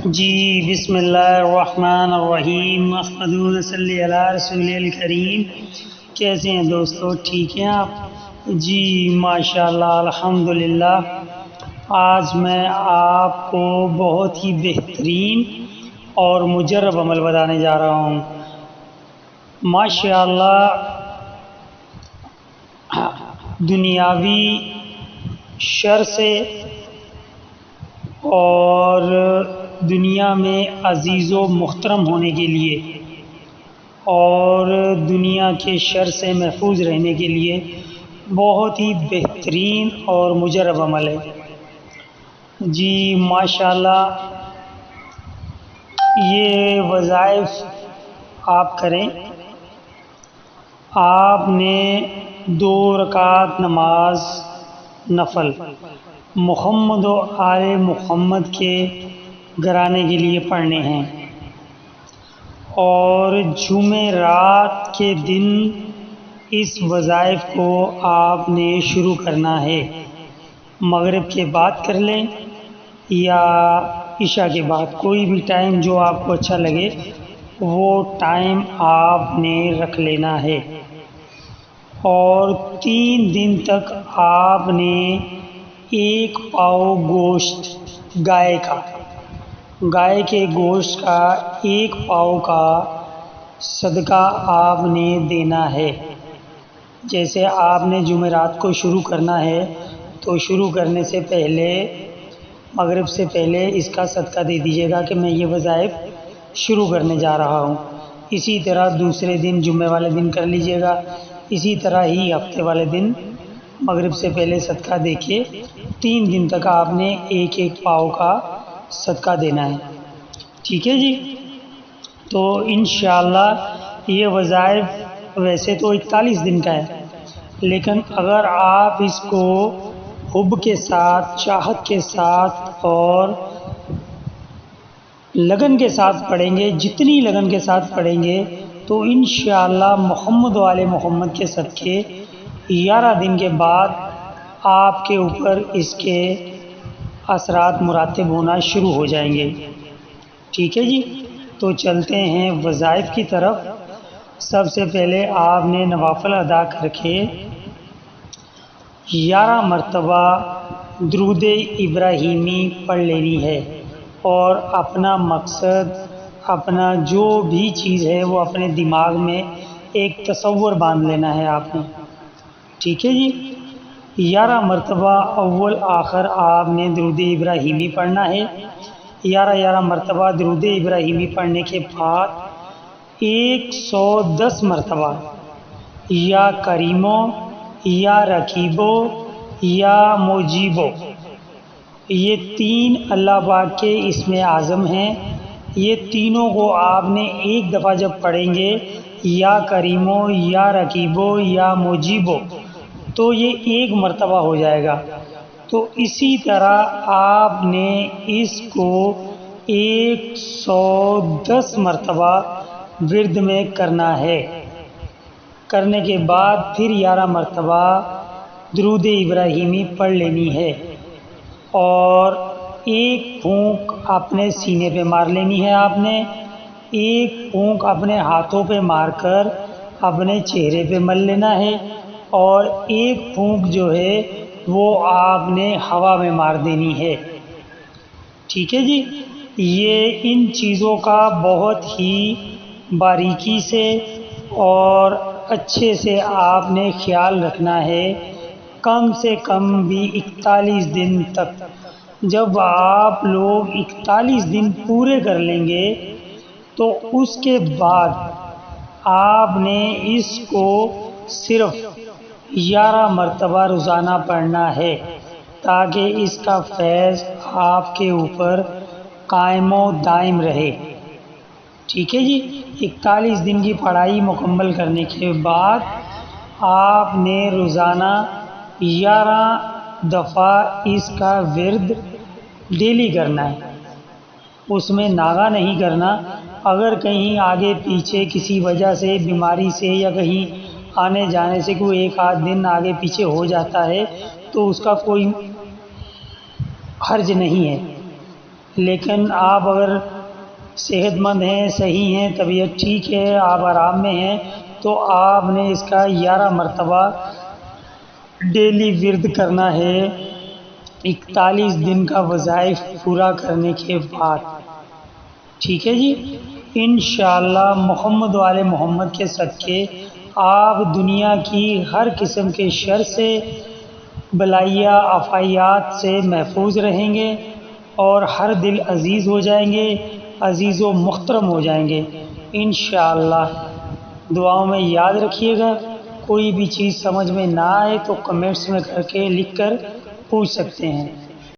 جی بسم اللہ الرحمن الرحیم محمد صلی علی رسول الکریم۔ کیسے ہیں دوستو، ٹھیک ہیں آپ؟ جی ماشاءاللہ الحمدللہ۔ آج میں آپ کو بہت ہی بہترین اور مجرب عمل بتانے جا رہا ہوں۔ ماشاءاللہ دنیاوی شر سے اور دنیا میں عزیز و محترم ہونے کے لیے اور دنیا کے شر سے محفوظ رہنے کے لیے بہت ہی بہترین اور مجرب عمل ہے۔ جی ماشاءاللہ یہ وظائف آپ کریں۔ آپ نے 2 رکعت نماز نفل محمد و آل محمد کے گھرانے کے لیے پڑھنے ہیں، اور جمعرات کے دن اس وظائف کو آپ نے شروع کرنا ہے۔ مغرب کے بعد کر لیں یا عشاء کے بعد، کوئی بھی ٹائم جو آپ کو اچھا لگے وہ ٹائم آپ نے رکھ لینا ہے۔ اور 3 دن تک آپ نے 1 پاؤ گوشت گائے کے گوشت کا 1 پاؤ کا صدقہ آپ نے دینا ہے۔ جیسے آپ نے جمعرات کو شروع کرنا ہے تو شروع کرنے سے پہلے، مغرب سے پہلے اس کا صدقہ دے دیجیے گا کہ میں یہ وظائف شروع کرنے جا رہا ہوں۔ اسی طرح دوسرے دن جمعے والے دن کر لیجیے گا، اسی طرح ہی ہفتے والے دن مغرب سے پہلے صدقہ دے کے 3 دن تک آپ نے 1 پاؤ کا صدقہ دینا ہے۔ ٹھیک ہے جی؟ تو انشاءاللہ یہ وظائف ویسے تو 41 دن کا ہے، لیکن اگر آپ اس کو حب کے ساتھ، چاہت کے ساتھ اور لگن کے ساتھ پڑھیں گے، جتنی لگن کے ساتھ پڑھیں گے تو انشاءاللہ محمد و آل محمد کے صدقے 11 دن کے بعد آپ کے اوپر اس کے اثرات مراتب ہونا شروع ہو جائیں گے۔ ٹھیک ہے جی؟ تو چلتے ہیں وظائف کی طرف۔ سب سے پہلے آپ نے نوافل ادا کر کے 11 مرتبہ درود ابراہیمی پڑھ لینی ہے، اور اپنا مقصد، اپنا جو بھی چیز ہے وہ اپنے دماغ میں ایک تصور باندھ لینا ہے آپ نے۔ ٹھیک ہے جی؟ 11 مرتبہ اول آخر آپ نے درود ابراہیمی پڑھنا ہے۔ 11 مرتبہ درود ابراہیمی پڑھنے کے بعد 110 مرتبہ یا کریمو یا رقیبو یا مجیبو، یہ 3 اللہ پاک کے اسم اعظم ہیں۔ یہ تینوں کو آپ نے ایک دفعہ جب پڑھیں گے، یا کریمو یا رقیبو یا مجیبو، تو یہ 1 مرتبہ ہو جائے گا۔ تو اسی طرح آپ نے اس کو 110 مرتبہ ورد میں کرنا ہے۔ کرنے کے بعد پھر 11 مرتبہ درود ابراہیمی پڑھ لینی ہے، اور 1 پھونک اپنے سینے پہ مار لینی ہے آپ نے، 1 پھونک اپنے ہاتھوں پہ مار کر اپنے چہرے پہ مل لینا ہے، اور 1 پھونک جو ہے وہ آپ نے ہوا میں مار دینی ہے۔ ٹھیک ہے جی؟ یہ ان چیزوں کا بہت ہی باریکی سے اور اچھے سے آپ نے خیال رکھنا ہے، کم سے کم بھی 41 دن تک۔ جب آپ لوگ 41 دن پورے کر لیں گے تو اس کے بعد آپ نے اس کو صرف 11 مرتبہ روزانہ پڑھنا ہے، تاکہ اس کا فیض آپ کے اوپر قائم و دائم رہے۔ ٹھیک ہے جی؟ 41 دن کی پڑھائی مکمل کرنے کے بعد آپ نے روزانہ 11 دفعہ اس کا ورد ڈیلی کرنا ہے، اس میں ناغہ نہیں کرنا۔ اگر کہیں آگے پیچھے کسی وجہ سے، بیماری سے یا کہیں آنے جانے سے کوئی 1 دن آگے پیچھے ہو جاتا ہے تو اس کا کوئی حرج نہیں ہے، لیکن آپ اگر صحت مند ہیں، صحیح ہیں، طبیعت ٹھیک ہے، آپ آرام میں ہیں، تو آپ نے اس کا 11 مرتبہ ڈیلی ورد کرنا ہے 41 دن کا وظائف پورا کرنے کے بعد۔ ٹھیک ہے جی، انشاءاللہ محمد والے محمد کے صدقے آپ دنیا کی ہر قسم کے شر سے، بلائیہ آفات سے محفوظ رہیں گے، اور ہر دل عزیز ہو جائیں گے، عزیز و محترم ہو جائیں گے انشاءاللہ۔ دعاؤں میں یاد رکھیے گا۔ کوئی بھی چیز سمجھ میں نہ آئے تو کمنٹس میں کر کے لکھ کر پوچھ سکتے ہیں۔